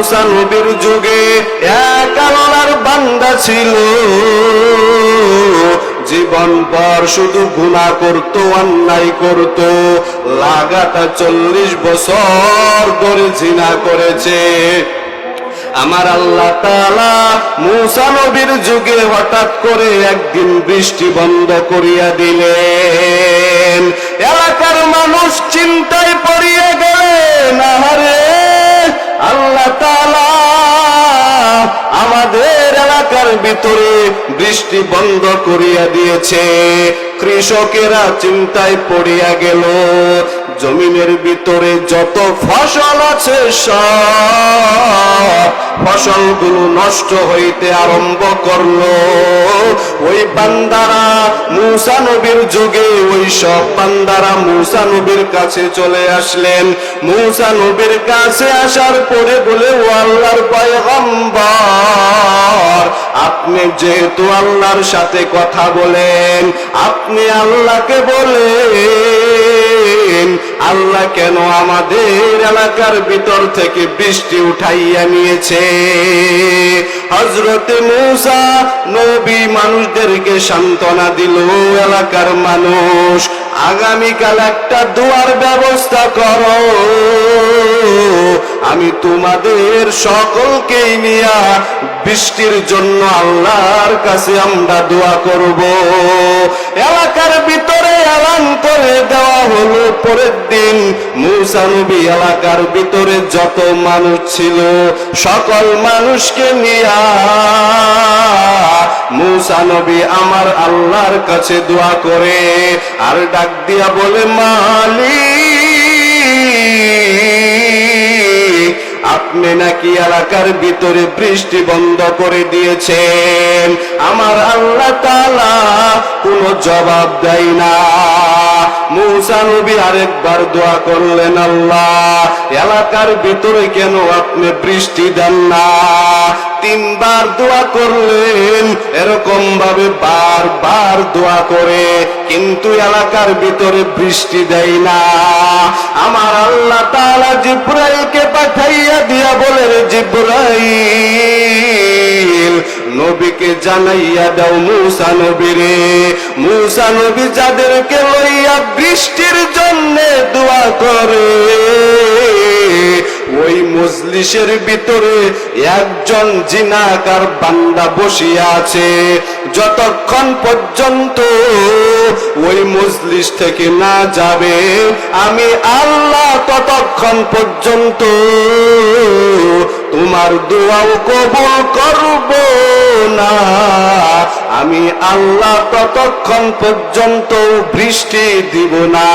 মূসা নবীর যুগে এক আল্লাহর বান্দা ছিল, জীবনভর শুধু গুনাহ করত, অন্যায় করত, লাগাতার 40 বছর ধরে জিনা করেছে। আমার আল্লাহ তাআলা মূসা নবীর যুগে হঠাৎ করে একদিন বৃষ্টি বন্ধ করিয়া দিলেন। এলাকার মানুষ চিন্তায় পড়িয়া গেলেন, আহারে আল্লাহ তাআলা আমাদের এলাকার ভিতরে বৃষ্টি বন্ধ করিয়া দিয়েছে। কৃষকেরা চিন্তায় পড়িয়া গেল, জমিনের ভিতরে যত ফসল আছে সব ফসলগুলো নষ্ট হইতে আরম্ভ করলো। ওই বান্দারা মূসা নবীর যুগে ওই সব বান্দারা মূসা নবীর কাছে চলে আসলেন। মূসা নবীর কাছে আসার পরে বলে, ও আল্লাহর পয়গম্বর, আপনি যেহেতু আল্লাহর সাথে কথা বলেন, আপনি আল্লাহকে বলেন আল্লাহ কেন আমাদের এলাকার ভিতর থেকে বৃষ্টি উঠাইয়া নিয়েছে। হযরতে মূসা নবী মানুষদেরকে সান্ত্বনা দিল, এলাকার মানুষ আগামীকাল একটা দোয়ার ব্যবস্থা করো, আমি তোমাদের সকলকেই নিয়া বৃষ্টির জন্য আল্লাহর কাছে আমরা দোয়া করব। এলাকার ভিতরে এলান করে দেওয়া হলো। পরের দিন মূসা নবী এলাকার ভিতরে যত মানুষ ছিল সকল মানুষকে নিয়া মূসা নবী আমার আল্লাহর কাছে দোয়া করে আর ডাক দিয়া বলে, মালিক, আপনি নাকি এলাকার ভিতরে বৃষ্টি বন্ধ করে দিয়েছেন, আমার আল্লাহ তাআলা কোনো জবাব দেয় না। মূসা নবী আরেকবার দোয়া করলেন, আল্লাহ এলাকার ভিতরে কেন আপনি বৃষ্টি দেন না? 3 বার দোয়া করলেন, এরকম ভাবে বারবার দোয়া করে কিন্তু এলাকার ভিতরে বৃষ্টি দেয় না। আমার আল্লাহ তাআলা জিবরাইলকে পাঠাইয়া দিয়া বলে, জিবরাইল নবীকে জানাইয়া দাও মূসা নবীরে, মূসা নবী যাদেরকে লইয়া বৃষ্টির জন্য দোয়া করে ওই মজলিসের ভিতরে একজন জিনাকার বান্দা বসিয়া আছে, যতক্ষণ পর্যন্ত ওই মজলিস থেকে না যাবে আমি আল্লাহ ততক্ষণ পর্যন্ত তোমার দোয়াও কবুল করব না, আমি আল্লাহ ততক্ষণ পর্যন্ত বৃষ্টি দিব না।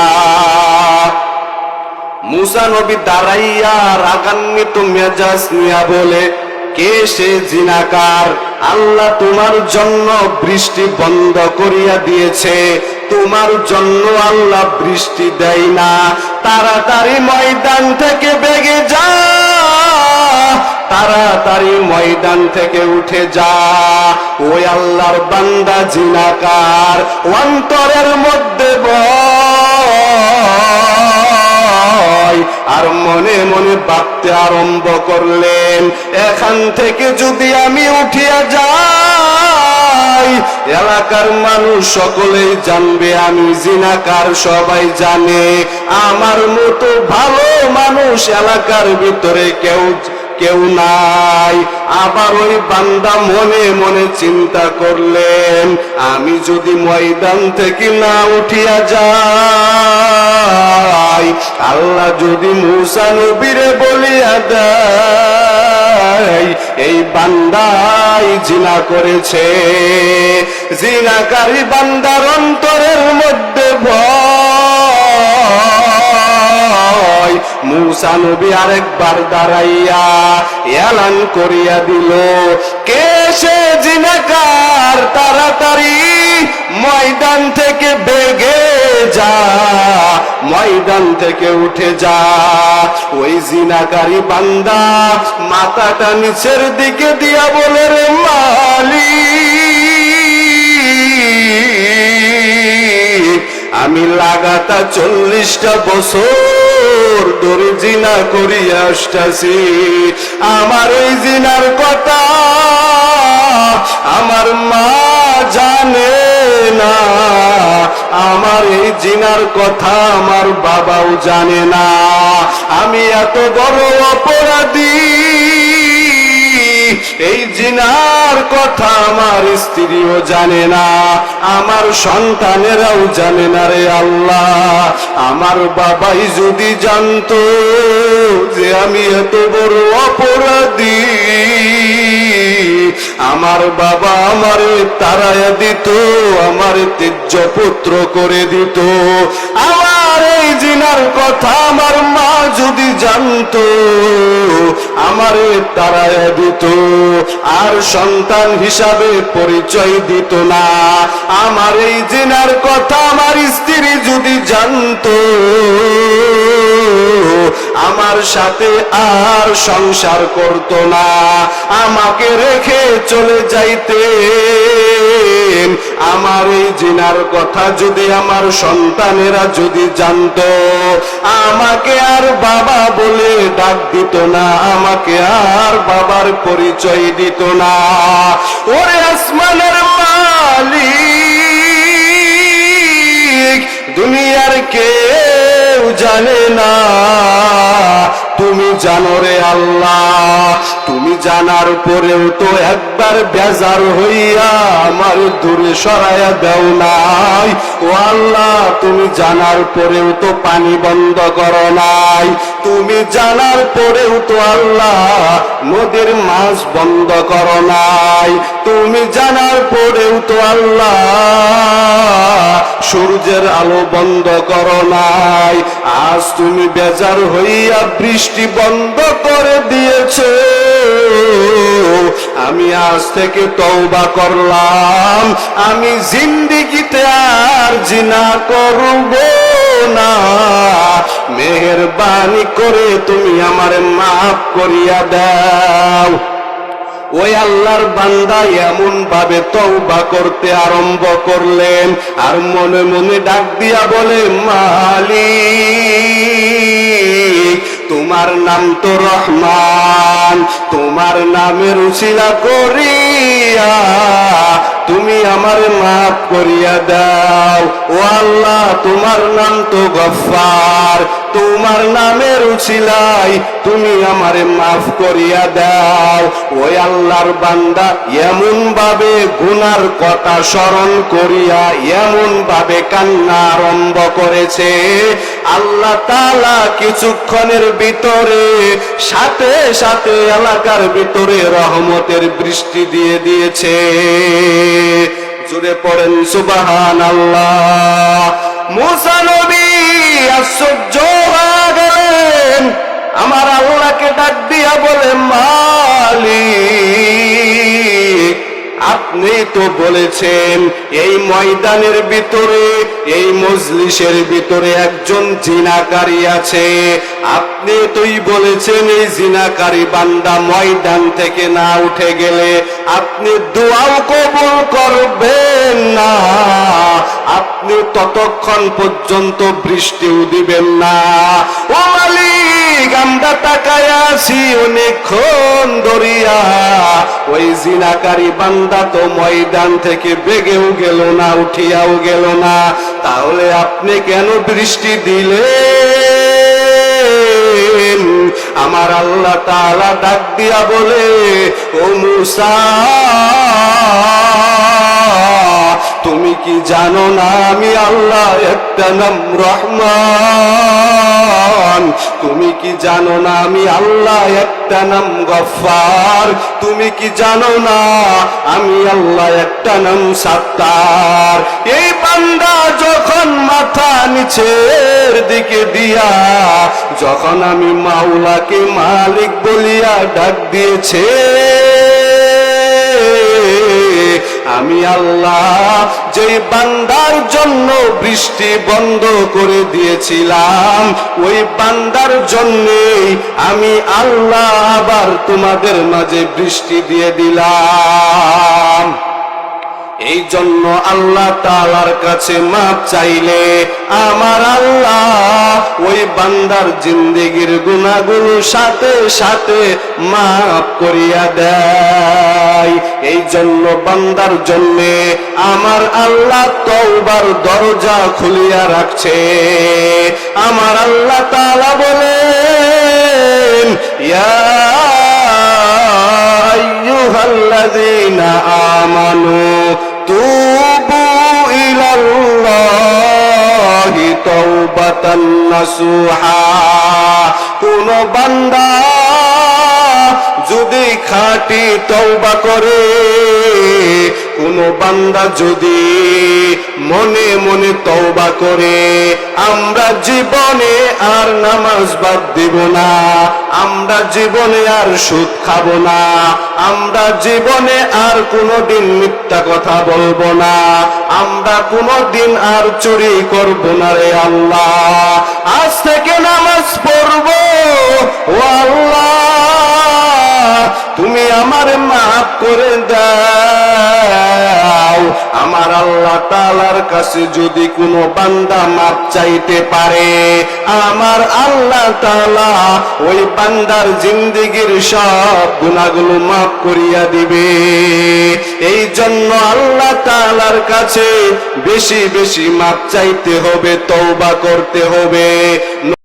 মূসা নবী দাঁড়াইয়া রাগান্বিত মেজাজ নিয়া বলে, কে সে জিনাকার? আল্লাহ তোমার জন্য বৃষ্টি বন্ধ করিয়া দিয়েছে, তোমার জন্য আল্লাহ বৃষ্টি দেয় না, তাড়াতাড়ি ময়দান থেকে বেগে যা, তাড়াতাড়ি ময়দান থেকে উঠে যা। ওই আল্লাহর বান্দা জিনাকার অন্তরের মধ্যে ভয় আর মনে মনে ভাবতে আরম্ভ করলেন, এখান থেকে যদি আমি উঠিয়া যাই এলাকার মানুষ সকলেই জানবে আমি জিনাকার, সবাই জানে আমার মতো ভালো মানুষ এলাকার ভিতরে কেউ নাই। আবার ওই বান্দা মনে মনে চিন্তা করলেন, আমি যদি ময়দান থেকে না উঠিয়া যাই আল্লাহ যদি মূসা নবীরে বলিয়া দেয় এই বান্দাই জিনা করেছে, জিনাকারী বান্দার অন্তরের মধ্যে ভয়। মূসা নবী আরেকবার দাঁড়াইয়া এলান করিয়া দিল, কে সে জিনাকার? তাড়াতাড়ি ময়দান থেকে বেগে যা, ময়দান থেকে উঠে যা। ওই জিনাকারী বান্দা মাথাটা নিচের দিকে দিয়া বলে, রে মালিক, আমি লাগাতার 40টা বছর ধরে জিনা করিয়া আসতাছি। আমার এই জিনার কথা আমার মা জানে না, আমার এই জিনার কথা আমার বাবাও জানে না। আমি এত বড় অপরাধী, এই জিনার কথা আমার স্ত্রীও জানে না, আমার সন্তানেরাও জানে না। রে আল্লাহ, আমার বাবাই যদি জানতো যে আমি এত বড় অপরাধী, আমার বাবা আমারে তাড়াইয়া দিত, আমার ত্যায্য পুত্র করে দিত। আমার এই জিনার কথা আমার মা যদি জানতো, আমারে তাড়াইয়া দিত, আর সন্তান হিসাবে পরিচয় দিত না। আমার এই জিনার কথা আমার স্ত্রী যদি জানতো, আমার সাথে আর সংসার করত না, আমাকে রেখে চলে যাইতেন। আমার এই জিনার কথা যদি আমার সন্তানেরা যদি জানতো, আমাকে আর বাবা বলে ডাক দিত না, আমাকে আর বাবার পরিচয় দিত না। ওরে আসমানের মালিক, দুনিয়ার কেউ জানে না, তুমি জানো রে আল্লাহ। তুমি জানার পরেও তো একবার বেজার হইয়া আমার দূরে সরাইয়া দাও নাই। ও আল্লাহ, তুমি জানার পরেও তো পানি বন্ধ করো নাই। তুমি জানার পরেও তো আল্লাহ নদীর মাছ বন্ধ করো নাই। তুমি জানার পরেও তো আল্লাহ সূর্যের আলো বন্ধ করো নাই। আজ তুমি বেজার হইয়া বৃষ্টি বন্ধ করে দিয়েছো। আমি আজ থেকে তওবা করলাম, আমি জিন্দেগিতে আর জিনা করব না। মেহেরবানি করে তুমি আমারে মাফ করিয়া দাও। ওই আল্লাহর বান্দা এমন ভাবে তওবা করতে আরম্ভ করলেন, আর মনে মনে ডাক দিয়া বলে, মালিক তোমার নাম তো রহমান, তোমার নামের উসিলা করিয়া তুমি আমার মাফ করিয়া দাও। ও আল্লাহ, তোমার নাম তো গফফার, তোমার নামের উসিলাই তুমি আমারে মাফ করিয়া দাও। ওই আল্লাহর বান্দা এমন ভাবে গুনার কথা স্মরণ করিয়া এমন ভাবে কান্না আরম্ভ করেছে, আল্লাহ তাআলা কিছুক্ষণের ভিতরে সাথে সাথে এলাকার ভিতরে রহমতের বৃষ্টি দিয়ে দিয়েছে। জুড়ে পড়েন সুবহানাল্লাহ। মুসা নবী আশ্চর্য হয়ে গেলেন, আমার আল্লাহকে ডাক দিয়া বলে, মালিক আপনি তো বলেছেন এই ময়দানের ভিতরে, এই মজলিসের ভিতরে একজন জিনাকারী আছে। আপনি তোই বলেছেন এই জিনাকারী বান্দা ময়দান থেকে না উঠে গেলে আপনি দোয়াও কবুল করবেন না, আপনি ততক্ষণ পর্যন্ত বৃষ্টিও দিবেন না। ও মালিক, আমরা তাকায় আছি অনেকক্ষণ ধরিয়া, ওই জিনাকারী বান্দা তো ময়দান থেকে বেগেও গেল না, উঠিয়াও গেল না, তাহলে আপনি কেন বৃষ্টি দিলেন? আমার আল্লাহ তাআলা ডাক দিয়া বলে, ও মুসা তুমি কি জানো না আমি আল্লাহ একটা নাম রহমান? তুমি কি জানো না আমি আল্লাহ একটা নাম গফফার? তুমি কি জানো না আমি আল্লাহ একটা নাম সাত্তার? এই বান্দা যখন মাথা নিচের দিকে দিয়া যখন আমি মাওলাকে মালিক বলিয়া ডাক দিয়েছে, আমি আল্লাহ যে বান্দার জন্য বৃষ্টি বন্ধ করে দিয়েছিলাম, ওই বান্দার জন্যই আমি আল্লাহ আবার তোমাদের মাঝে বৃষ্টি দিয়ে দিলাম। এই জন্য আল্লাহ তাআলার কাছে মাপ চাইলে আমার আল্লাহ ওই বান্দার জিন্দেগির গুনাহগুলো সাথে সাথে মাপ করিয়া দেয়। এই জন্য বান্দার জন্য আমার আল্লাহ তওবার দরজা খুলিয়া রাখছে। আমার আল্লাহ তাআলা বলেন, ইয়া আইয়ুহাল্লাযীনা আমানু তুবু ইলাল্লাহি তাওবাতান নাসুহা। কোন বান্দা যদি খাঁটি তওবা করে, কোন বান্দা যদি মনে মনে তওবা করে, আমরা জীবনে আর নামাজ বাদ দিব না, আমরা জীবনে আর সুদ খাবো না, আমরা জীবনে আর কোনোদিন মিথ্যা কথা বলবো না, আমরা কোনোদিন আর চুরি করব না রে আল্লাহ, আজ থেকে নামাজ পড়বো। ও আল্লাহ, তুমি আমারে মাফ করে দাও। আমার আল্লাহ তাআলার কাছে যদি কোনো বান্দা মাফ চাইতে পারে, আমার আল্লাহ তাআলা ওই বান্দার জিন্দেগির সব গুনাহগুলো মাফ করিয়া দিবে। এই জন্য আল্লাহ তাআলার কাছে বেশি বেশি মাফ চাইতে হবে, তওবা করতে হবে।